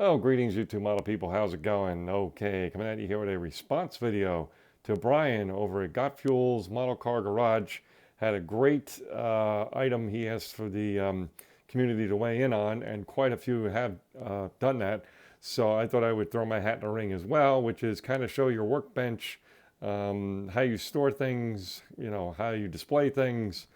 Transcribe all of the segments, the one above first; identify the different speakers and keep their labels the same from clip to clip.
Speaker 1: Oh, greetings, YouTube model people. How's it going? Okay, coming at you here with a response video to Brian over at Got Fuel's Model Car Garage. Had a great item he asked for the community to weigh in on, and quite a few have done that. So I thought I would throw my hat in the ring as well, which is kind of show your workbench, how you store things, how you display things,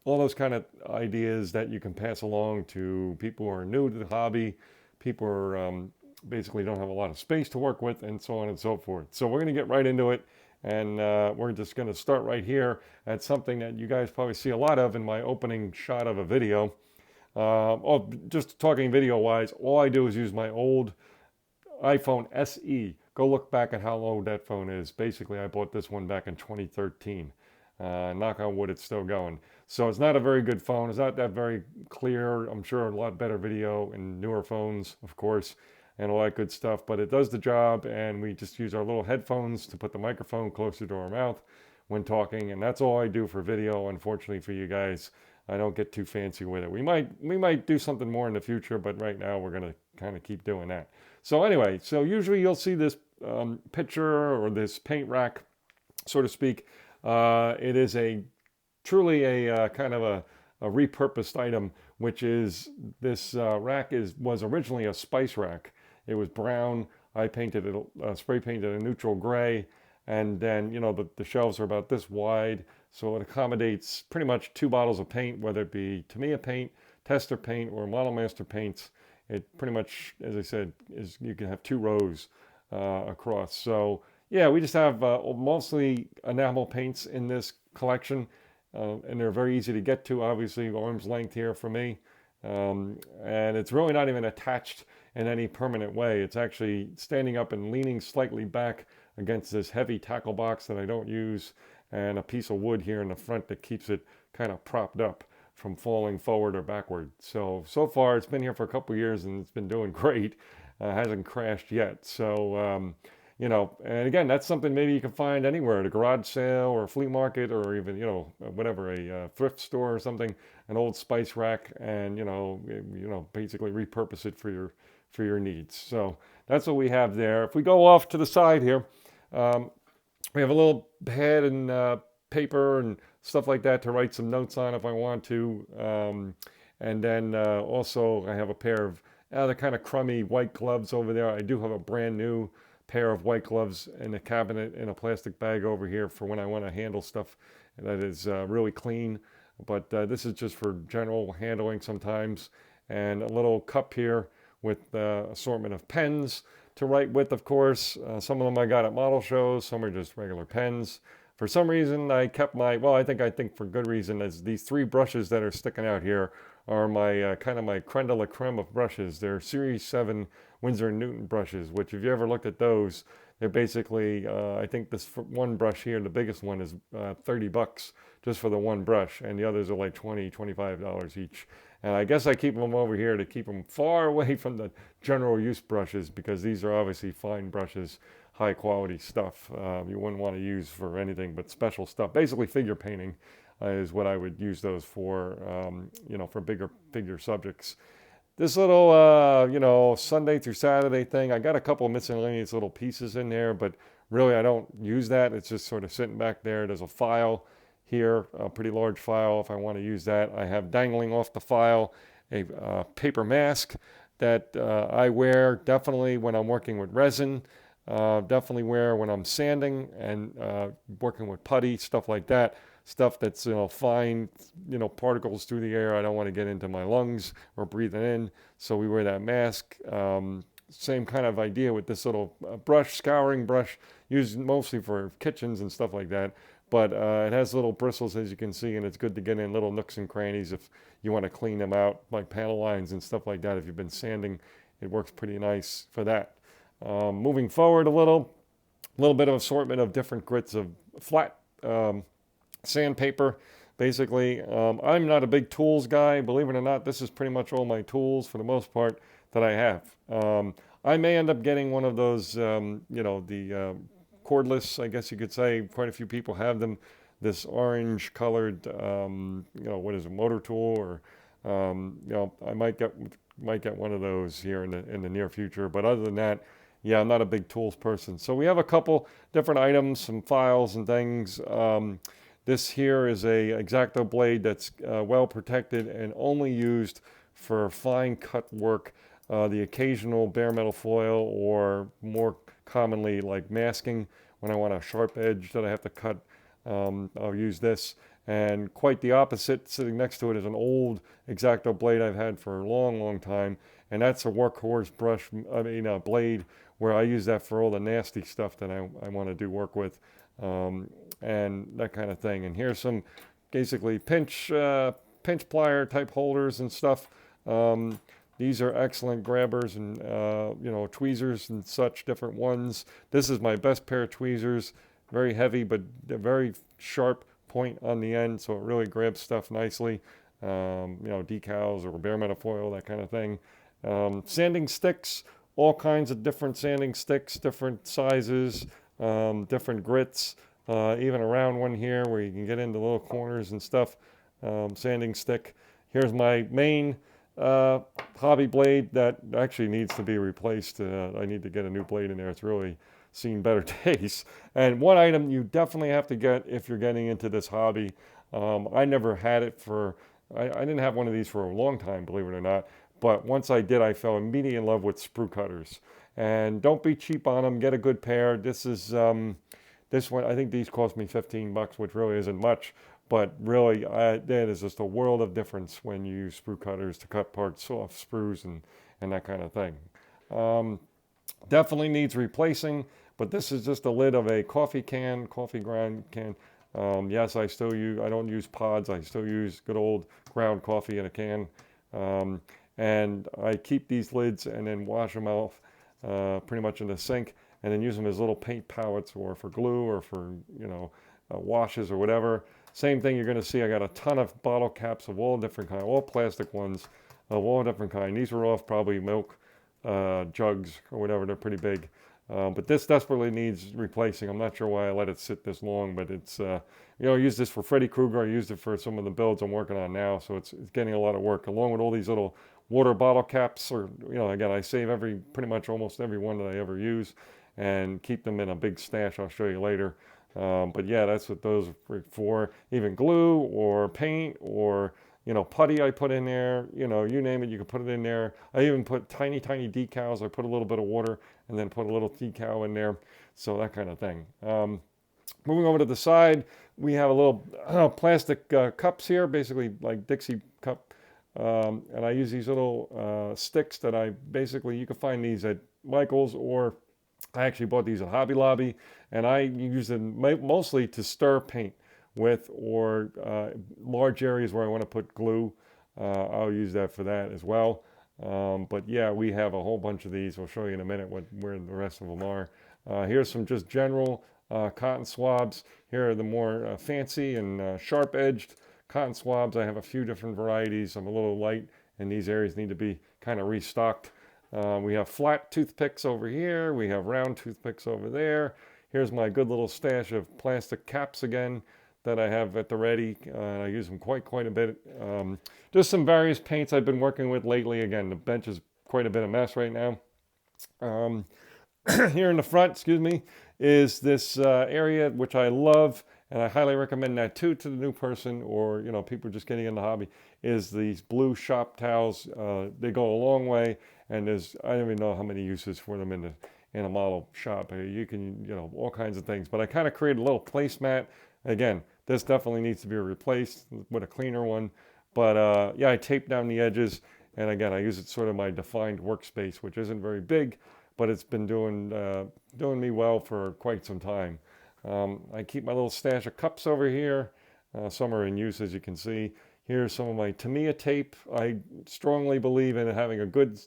Speaker 1: all those kind of ideas that you can pass along to people who are new to the hobby, people who are, basically don't have a lot of space to work with, and so on and so forth. So we're going to get right into it, and we're just going to start right here at something that you guys probably see a lot of in my opening shot of a video. Just talking video-wise, all I do is use my old iPhone SE. Go look back at how old that phone is. Basically, I bought this one back in 2013. Knock on wood, it's still going. So it's not a very good phone. It's not that very clear. I'm sure a lot better video in newer phones, of course, and all that good stuff. But it does the job, and we just use our little headphones to put the microphone closer to our mouth when talking, and that's all I do for video. Unfortunately for you guys, I don't get too fancy with it. We might do something more in the future, but right now we're gonna kind of keep doing that. So anyway, so usually you'll see this picture or this paint rack, so to speak. It is a truly a kind of a repurposed item, which is this rack was originally a spice rack. It was brown. I painted it, spray painted a neutral gray, and then the shelves are about this wide, so it accommodates pretty much 2 bottles of paint, whether it be Tamiya paint, Tester paint, or Model Master paints. It pretty much, as I said, is you can have 2 rows across. So yeah, we just have mostly enamel paints in this collection, and they're very easy to get to. Obviously, arm's length here for me, and it's really not even attached in any permanent way. It's actually standing up and leaning slightly back against this heavy tackle box that I don't use, and a piece of wood here in the front that keeps it kind of propped up from falling forward or backward. So far it's been here for a couple years and it's been doing great. Hasn't crashed yet. So and again, that's something maybe you can find anywhere at a garage sale or a flea market, or even whatever, a thrift store or something, an old spice rack, and basically repurpose it for your needs. So that's what we have there. If we go off to the side here, um, we have a little pad and paper and stuff like that to write some notes on if I want to. And then also I have a pair of the kind of crummy white gloves over there. I do have a brand new pair of white gloves in a cabinet in a plastic bag over here for when I want to handle stuff that is really clean. But this is just for general handling sometimes. And a little cup here with assortment of pens to write with, of course. Some of them I got at model shows, some are just regular pens. For some reason, I kept I think for good reason, as these 3 brushes that are sticking out here are my kind of my creme de la creme of brushes. They're Series 7 Winsor & Newton brushes, which if you ever looked at those, they're basically, I think this one brush here, the biggest one, is $30 just for the one brush, and the others are like $20, $25 each. And I guess I keep them over here to keep them far away from the general use brushes, because these are obviously fine brushes, high quality stuff. You wouldn't want to use for anything but special stuff. Basically figure painting is what I would use those for, for bigger figure subjects. This little, Sunday through Saturday thing, I got a couple of miscellaneous little pieces in there, but really I don't use that. It's just sort of sitting back there. There's a file here, a pretty large file if I want to use that. I have dangling off the file a paper mask that I wear definitely when I'm working with resin, definitely wear when I'm sanding and working with putty, stuff like that. Stuff that's fine, particles through the air. I don't want to get into my lungs or breathing in, so we wear that mask. Same kind of idea with this little brush, scouring brush, used mostly for kitchens and stuff like that. But it has little bristles, as you can see, and it's good to get in little nooks and crannies if you want to clean them out, like panel lines and stuff like that. If you've been sanding, it works pretty nice for that. Moving forward a little bit of assortment of different grits of flat sandpaper. Basically, I'm not a big tools guy. Believe it or not, this is pretty much all my tools for the most part that I have. I may end up getting one of those, the cordless, I guess you could say. Quite a few people have them. This orange colored, what is a motor tool, or I might might get one of those here in the near future. But other than that, yeah, I'm not a big tools person. So we have a couple different items, some files and things. This here is a X-Acto blade that's well protected and only used for fine cut work. The occasional bare metal foil, or more commonly like masking. When I want a sharp edge that I have to cut, I'll use this. And quite the opposite, sitting next to it is an old X-Acto blade I've had for a long, long time. And that's a workhorse blade, where I use that for all the nasty stuff that I want to do work with, and that kind of thing. And here's some basically pinch plier type holders and stuff. These are excellent grabbers and tweezers and such, different ones. This is my best pair of tweezers. Very heavy, but they're very sharp point on the end, so it really grabs stuff nicely. Decals or bare metal foil, that kind of thing. Sanding sticks, all kinds of different sanding sticks, different sizes, different grits. Even a round one here where you can get into little corners and stuff. Sanding stick. Here's my main hobby blade that actually needs to be replaced. I need to get a new blade in there. It's really seen better days. And one item you definitely have to get if you're getting into this hobby. I never had it I didn't have one of these for a long time, believe it or not. But once I did, I fell immediately in love with sprue cutters. And don't be cheap on them. Get a good pair. This one, I think these cost me $15, which really isn't much. But really, that is just a world of difference when you use sprue cutters to cut parts off sprues and that kind of thing. Definitely needs replacing, but this is just the lid of a coffee ground can. Yes, I don't use pods. I still use good old ground coffee in a can. And I keep these lids and then wash them off pretty much in the sink, and then use them as little paint palettes, or for glue, or for washes or whatever. Same thing you're going to see. I got a ton of bottle caps of all different kinds, all plastic ones of all different kinds. These are off probably milk jugs or whatever. They're pretty big. But this desperately needs replacing. I'm not sure why I let it sit this long, but it's, I use this for Freddy Krueger. I used it for some of the builds I'm working on now, so it's getting a lot of work, along with all these little water bottle caps. Or, again, I save pretty much almost every one that I ever use and keep them in a big stash. I'll show you later. But yeah, that's what those are for. Even glue or paint or, putty I put in there, you name it, you can put it in there. I even put tiny, tiny decals. I put a little bit of water and then put a little decal in there. So that kind of thing. Moving over to the side, we have a little plastic cups here, basically like Dixie cup. And I use these little sticks that you can find these at Michael's, or I actually bought these at Hobby Lobby, and I use them mostly to stir paint with, or large areas where I want to put glue. I'll use that for that as well. But yeah, we have a whole bunch of these. I'll show you in a minute where the rest of them are. Here's some just general cotton swabs. Here are the more fancy and sharp-edged cotton swabs. I have a few different varieties. I'm a little light, and these areas need to be kind of restocked. We have flat toothpicks over here. We have round toothpicks over there. Here's my good little stash of plastic caps again that I have at the ready. I use them quite a bit. Just some various paints I've been working with lately. Again, the bench is quite a bit of mess right now. Here in the front, is this area which I love, and I highly recommend that too to the new person, or people just getting in the hobby, is these blue shop towels. They go a long way, and I don't even know how many uses for them in a model shop. You can, all kinds of things. But I kind of created a little placemat. Again, this definitely needs to be replaced with a cleaner one. But yeah, I tape down the edges, and again, I use it sort of my defined workspace, which isn't very big, but it's been doing me well for quite some time. I keep my little stash of cups over here. Some are in use, as you can see. Here's some of my Tamiya tape. I strongly believe in having a good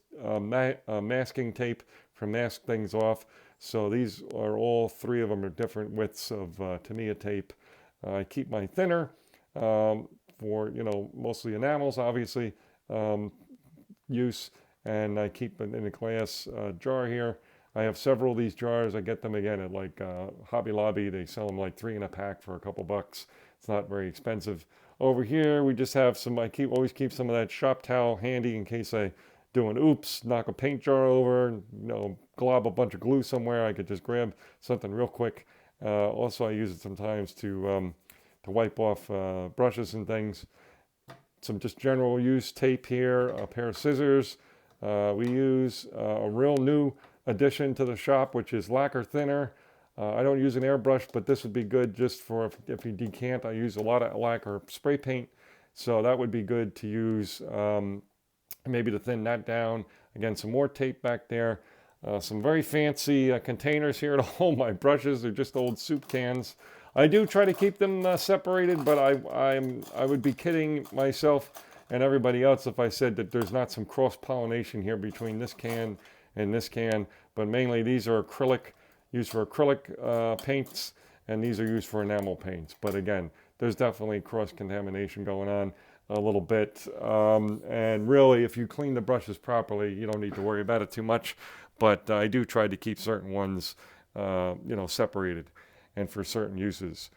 Speaker 1: masking tape to mask things off. So these are all three of them are different widths of Tamiya tape. I keep my thinner for, mostly enamels, obviously, use. And I keep it in a glass jar here. I have several of these jars. I get them again at like Hobby Lobby. They sell them like 3 in a pack for a couple bucks. It's not very expensive. Over here, we just have some, always keep some of that shop towel handy in case I doing oops, knock a paint jar over, glob a bunch of glue somewhere, I could just grab something real quick. Also, I use it sometimes to wipe off brushes and things. Some just general use tape here, a pair of scissors. We use a real new addition to the shop, which is lacquer thinner. I don't use an airbrush, but this would be good just for if you decant. I use a lot of lacquer spray paint, so that would be good to use, maybe to thin that down. Again, some more tape back there. Some very fancy containers here to hold my brushes. They're just old soup cans. I do try to keep them separated, but I would be kidding myself and everybody else if I said that there's not some cross-pollination here between this can and this can. But mainly these are acrylic, used for acrylic paints, and these are used for enamel paints. But again, there's definitely cross-contamination going on a little bit. And really, if you clean the brushes properly, you don't need to worry about it too much. But I do try to keep certain ones, separated and for certain uses.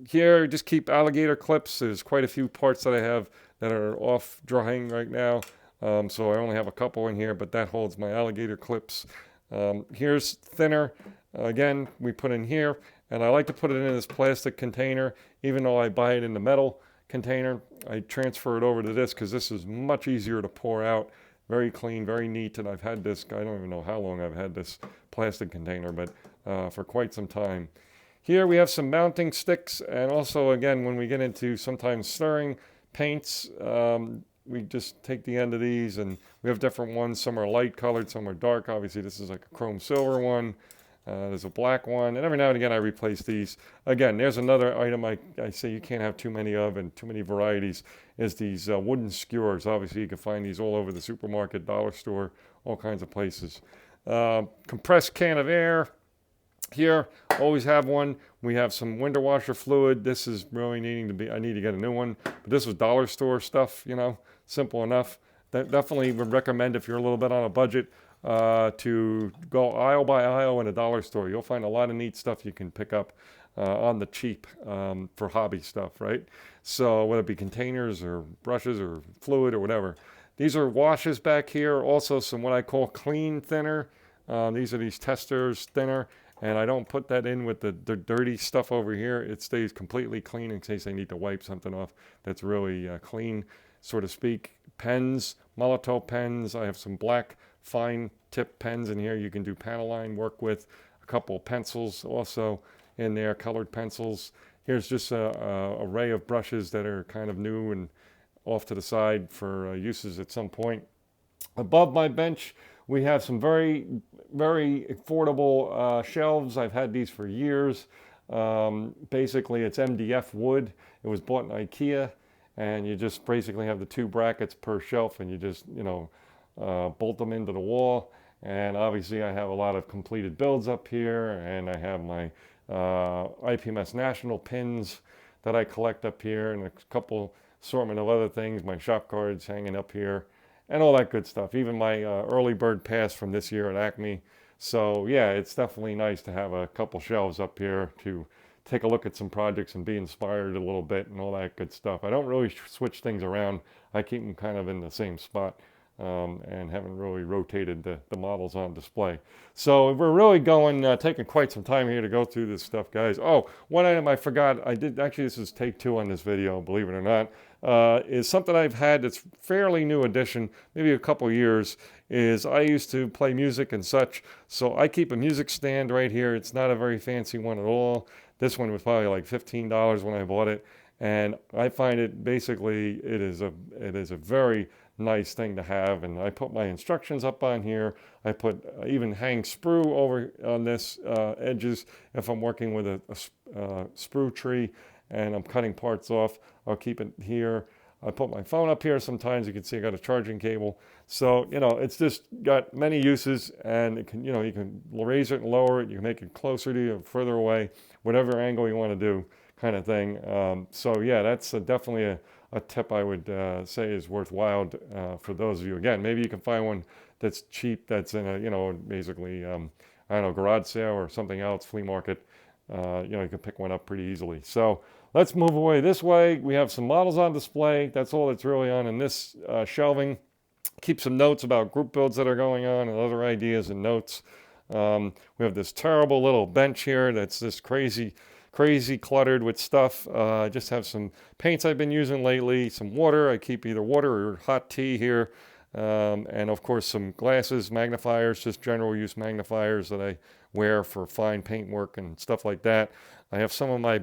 Speaker 1: Here, just keep alligator clips. There's quite a few parts that I have that are off drying right now. So I only have a couple in here, but that holds my alligator clips. Here's thinner. Again, we put in here, and I like to put it in this plastic container. Even though I buy it in the metal container, I transfer it over to this because this is much easier to pour out. Very clean, very neat, and I've had this, I don't even know how long I've had this plastic container, but for quite some time. Here we have some mounting sticks, and also again, when we get into sometimes stirring paints, we just take the end of these, and we have different ones. Some are light colored, some are dark. Obviously this is like a chrome silver one. There's a black one, and every now and again I replace these. Again, there's another item I say you can't have too many of and too many varieties, is these wooden skewers. Obviously you can find these all over the supermarket, dollar store, all kinds of places. Compressed can of air. Here, always have one. We have some window washer fluid. This is really needing to be, I need to get a new one. But this was dollar store stuff, simple enough. That definitely would recommend if you're a little bit on a budget, to go aisle by aisle in a dollar store. You'll find a lot of neat stuff you can pick up on the cheap for hobby stuff, right? So whether it be containers or brushes or fluid or whatever. These are washes back here. Also some what I call clean thinner. These are these testers thinner. And I don't put that in with the dirty stuff over here. It stays completely clean in case I need to wipe something off that's really clean, so to speak. Pens, Molotov pens. I have some black fine tip pens in here you can do panel line work with. A couple of pencils also in there, colored pencils. Here's just a array of brushes that are kind of new and off to the side for uses at some point. Above my bench, we have some very, very affordable shelves. I've had these for years. Basically, it's MDF wood. It was bought in IKEA, and you just basically have the two brackets per shelf, and you just, bolt them into the wall. And obviously, I have a lot of completed builds up here, and I have my IPMS National pins that I collect up here, and a couple assortment of other things, my shop cards hanging up here, and all that good stuff. Even my early bird pass from this year at Acme. So yeah, it's definitely nice to have a couple shelves up here to take a look at some projects and be inspired a little bit and all that good stuff. I don't really switch things around. I keep them kind of in the same spot, and haven't really rotated the models on display. So we're really taking quite some time here to go through this stuff, guys. Oh, one item I forgot. Actually, this is take 2 on this video, believe it or not, is something I've had that's fairly new addition, maybe a couple years, is I used to play music and such. So I keep a music stand right here. It's not a very fancy one at all. This one was probably like $15 when I bought it. And I find it basically, it is a very nice thing to have. And I put my instructions up on here. I even hang sprue over on this edges if I'm working with a sprue tree and I'm cutting parts off. I'll keep it here. I put my phone up here sometimes. You can see I got a charging cable. So, it's just got many uses, and it can, you can raise it and lower it. You can make it closer to you, further away, whatever angle you want to do, kind of thing. So yeah, that's definitely a tip I would say is worthwhile for those of you. Again, maybe you can find one that's cheap, that's in a, basically, I don't know, garage sale or something else, flea market. You can pick one up pretty easily. So let's move away this way. We have some models on display. That's all that's really on in this shelving. keep some notes about group builds that are going on and other ideas and notes. We have this terrible little bench here that's just crazy cluttered with stuff. I just have some paints I've been using lately, some water. I keep either water or hot tea here. And of course some glasses, magnifiers, just general use magnifiers that I wear for fine paint work and stuff like that. I have some of my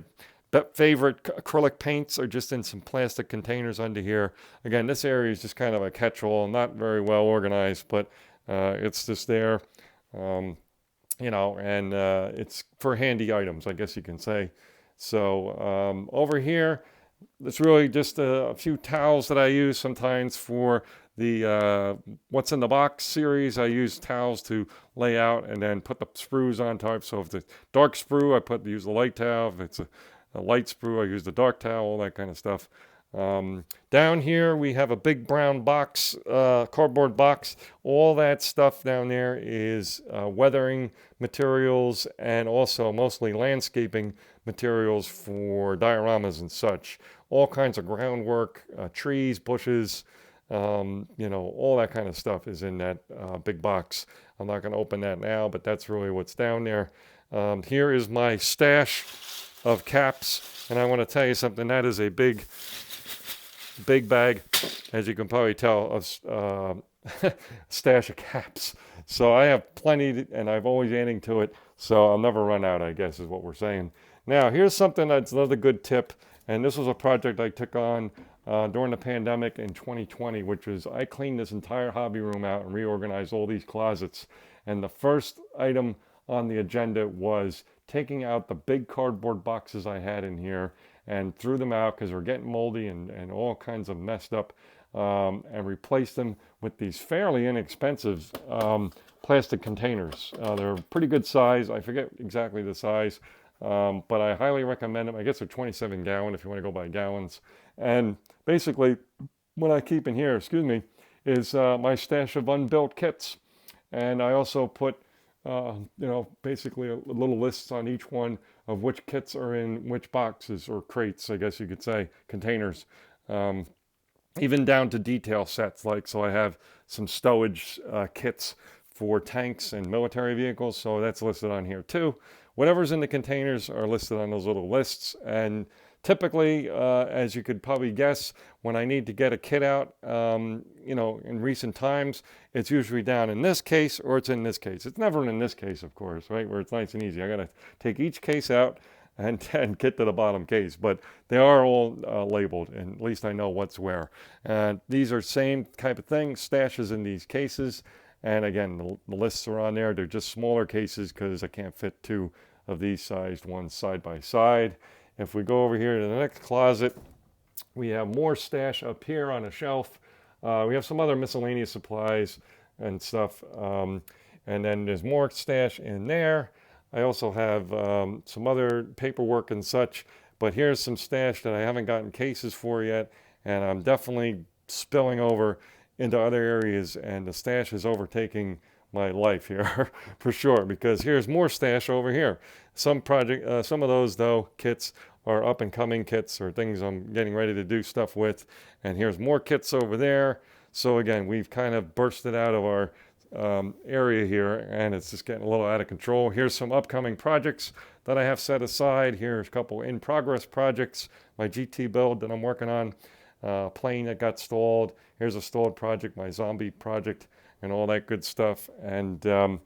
Speaker 1: favorite acrylic paints are just in some plastic containers under here. Again, this area is just kind of a catch-all, not very well organized, but it's just there. You know, and it's for handy items, I guess you can say. So over here, it's really just a few towels that I use sometimes for the What's in the Box series. I use towels to lay out and then put the sprues on top. So if it's dark sprue, I use the light towel. If it's a light sprue, I use the dark towel, all that kind of stuff. Down here we have a big brown box, cardboard box. All that stuff down there is weathering materials and also mostly landscaping materials for dioramas and such. All kinds of groundwork, trees, bushes, you know, all that kind of stuff is in that big box. I'm not going to open that now, but that's really what's down there. Here is my stash of caps, and I want to tell you something. That is a big bag, as you can probably tell, of stash of caps. So I have plenty, and I've always adding to it, so I'll never run out, I guess is what we're saying. Now here's something that's another good tip, and this was a project I took on during the pandemic in 2020, which was I cleaned this entire hobby room out and reorganized all these closets. And the first item on the agenda was taking out the big cardboard boxes I had in here and threw them out because they're getting moldy and all kinds of messed up, and replaced them with these fairly inexpensive plastic containers. They're pretty good size. I forget exactly the size, but I highly recommend them. I guess they're 27 gallon if you want to go by gallons. And basically what I keep in here, excuse me, is my stash of unbuilt kits. And I also put you know, basically a little lists on each one of which kits are in which boxes or crates, I guess you could say, containers. Even down to detail sets, like, so I have some stowage kits for tanks and military vehicles, so that's listed on here too. Whatever's in the containers are listed on those little lists. And typically, as you could probably guess, when I need to get a kit out, you know, in recent times, it's usually down in this case or it's in this case. It's never in this case, of course, right, where it's nice and easy. I got to take each case out and get to the bottom case, but they are all labeled, and at least I know what's where. And these are same type of thing, stashes in these cases. And again, the lists are on there. They're just smaller cases because I can't fit two of these sized ones side by side. If we go over here to the next closet, we have more stash up here on a shelf. We have some other miscellaneous supplies and stuff. And then there's more stash in there. I also have some other paperwork and such. But here's some stash that I haven't gotten cases for yet. And I'm definitely spilling over into other areas. And the stash is overtaking my life here for sure, because here's more stash over here. Some of those though kits are up and coming kits or things I'm getting ready to do stuff with, and here's more kits over there. So again, we've kind of bursted out of our area here, and it's just getting a little out of control. Here's some upcoming projects that I have set aside. Here's a couple in progress projects, my GT build that I'm working on, plane that got stalled. Here's a stalled project, my zombie project, and all that good stuff. And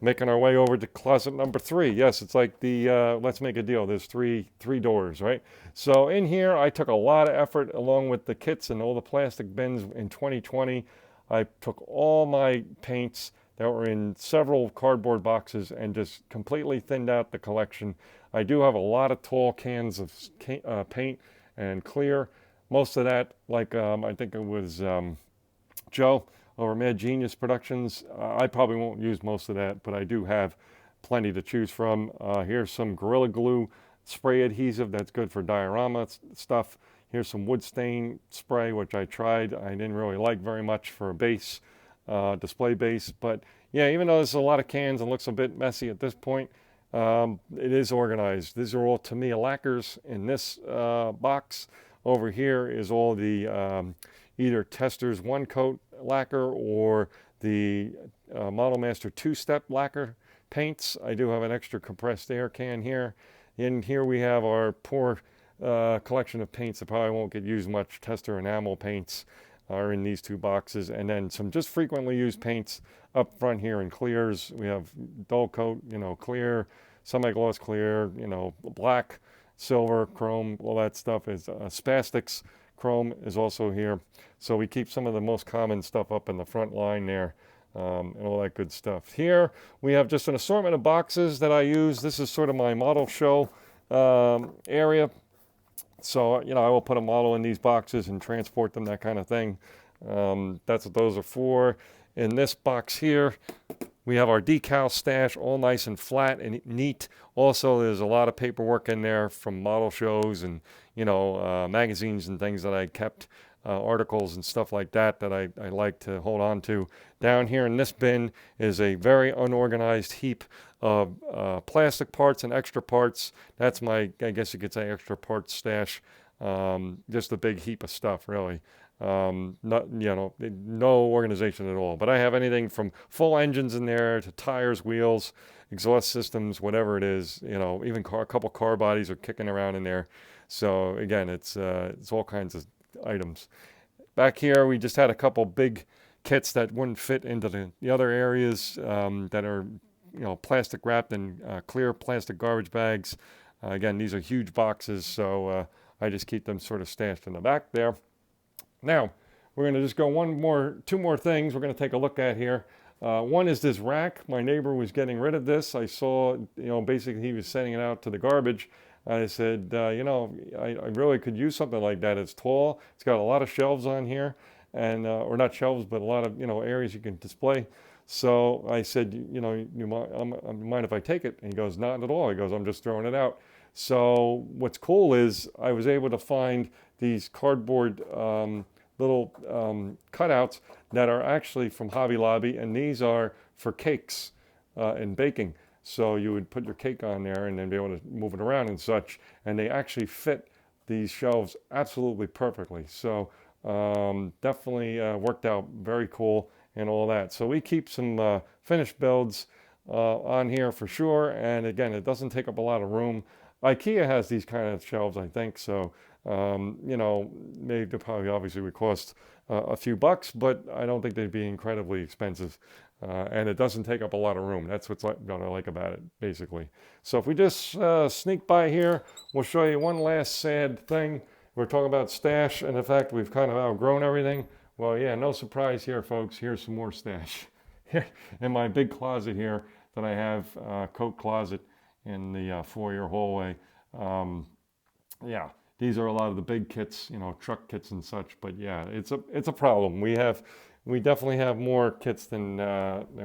Speaker 1: making our way over to closet number 3. Yes, it's like the let's make a deal. There's three doors, right? So in here, I took a lot of effort along with the kits and all the plastic bins in 2020. I took all my paints that were in several cardboard boxes and just completely thinned out the collection. I do have a lot of tall cans of paint and clear. Most of that, like I think it was Joe over Mad Genius Productions. I probably won't use most of that, but I do have plenty to choose from. Here's some Gorilla Glue spray adhesive that's good for diorama stuff. Here's some wood stain spray, which I tried. I didn't really like very much for a base, display base. But yeah, even though there's a lot of cans and looks a bit messy at this point, it is organized. These are all Tamiya lacquers in this box. Over here is all the either Testors one coat lacquer or the Model Master 2-step lacquer paints. I do have an extra compressed air can here. In here we have our poor collection of paints that probably won't get used much. Tester enamel paints are in these two boxes, and then some just frequently used paints up front here in clears. We have dull coat, clear, semi-gloss clear, black, silver, chrome, all that stuff is spastics. Chrome is also here. So we keep some of the most common stuff up in the front line there. And all that good stuff. Here we have just an assortment of boxes that I use. This is sort of my model show area. So, I will put a model in these boxes and transport them, that kind of thing. That's what those are for. In this box here, we have our decal stash, all nice and flat and neat. Also, there's a lot of paperwork in there from model shows and, magazines and things that I kept. Articles and stuff like that I like to hold on to. Down here in this bin is a very unorganized heap of plastic parts and extra parts. That's my, I guess you could say, extra parts stash. Just a big heap of stuff, really. No organization at all. But I have anything from full engines in there to tires, wheels, exhaust systems, whatever it is. Even a couple car bodies are kicking around in there. So again, it's all kinds of items. Back here we just had a couple big kits that wouldn't fit into the other areas that are plastic wrapped in clear plastic garbage bags. Again, these are huge boxes, so I just keep them sort of stashed in the back there. Now we're going to just go two more things we're going to take a look at here. One is this rack. My neighbor was getting rid of this. I saw, basically he was sending it out to the garbage. I said, I really could use something like that. It's tall. It's got a lot of shelves on here, and or not shelves, but a lot of areas you can display. So I said, you mind if I take it? And he goes, not at all. He goes, I'm just throwing it out. So what's cool is I was able to find these cardboard little cutouts that are actually from Hobby Lobby, and these are for cakes and baking. So you would put your cake on there and then be able to move it around and such. And they actually fit these shelves absolutely perfectly. So definitely worked out very cool and all that. So we keep some finished builds on here for sure. And again, it doesn't take up a lot of room. IKEA has these kind of shelves, I think. So, maybe they probably obviously would cost a few bucks, but I don't think they'd be incredibly expensive. And it doesn't take up a lot of room. That's what I like about it, basically. So if we just sneak by here, we'll show you one last sad thing. We're talking about stash and the fact we've kind of outgrown everything. Well, yeah, no surprise here, folks. Here's some more stash. Here in my big closet here that I have, coat closet in the foyer hallway. Yeah, these are a lot of the big kits, truck kits and such. But yeah, it's a problem. We definitely have more kits than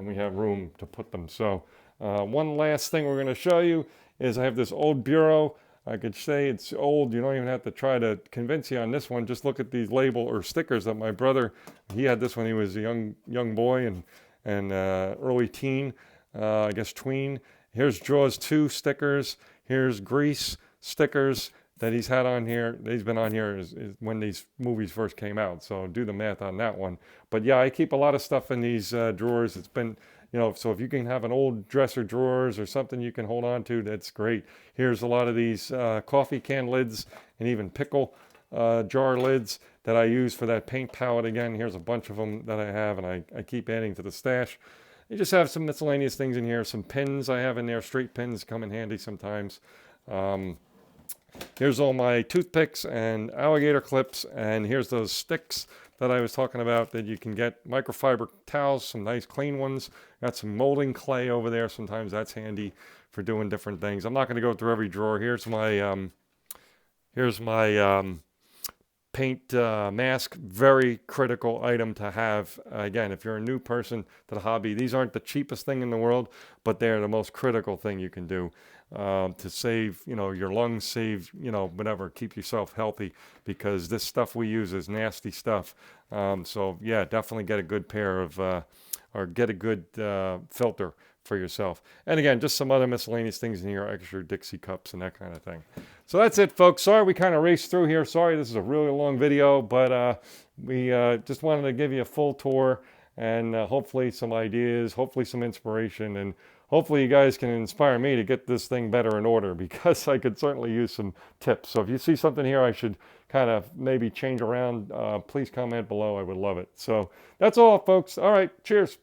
Speaker 1: we have room to put them. So one last thing we're going to show you is I have this old bureau. I could say it's old. You don't even have to try to convince you on this one. Just look at these label or stickers that my brother, he had this when he was a young boy and early teen, I guess tween. Here's Jaws 2 stickers. Here's Grease stickers that he's had on here. He's been on here is when these movies first came out. So do the math on that one. But yeah, I keep a lot of stuff in these drawers. It's been, so if you can have an old dresser drawers or something you can hold on to, that's great. Here's a lot of these coffee can lids and even pickle jar lids that I use for that paint palette. Again, here's a bunch of them that I have, and I keep adding to the stash. You just have some miscellaneous things in here. Some pins I have in there. Straight pins come in handy sometimes. Here's all my toothpicks and alligator clips. And here's those sticks that I was talking about that you can get. Microfiber towels, some nice clean ones. Got some molding clay over there. Sometimes that's handy for doing different things. I'm not going to go through every drawer. Here's my paint mask. Very critical item to have. Again, if you're a new person to the hobby, these aren't the cheapest thing in the world, but they're the most critical thing you can do to save, your lungs, save, whatever, keep yourself healthy, because this stuff we use is nasty stuff. So yeah, definitely get a good pair of, or get a good filter for yourself. And again, just some other miscellaneous things in here, extra Dixie cups and that kind of thing. So that's it, folks. Sorry we kind of raced through here. Sorry this is a really long video, but we just wanted to give you a full tour and hopefully some ideas, hopefully some inspiration, and hopefully you guys can inspire me to get this thing better in order because I could certainly use some tips. So if you see something here I should kind of maybe change around, please comment below. I would love it. So that's all, folks. All right, cheers.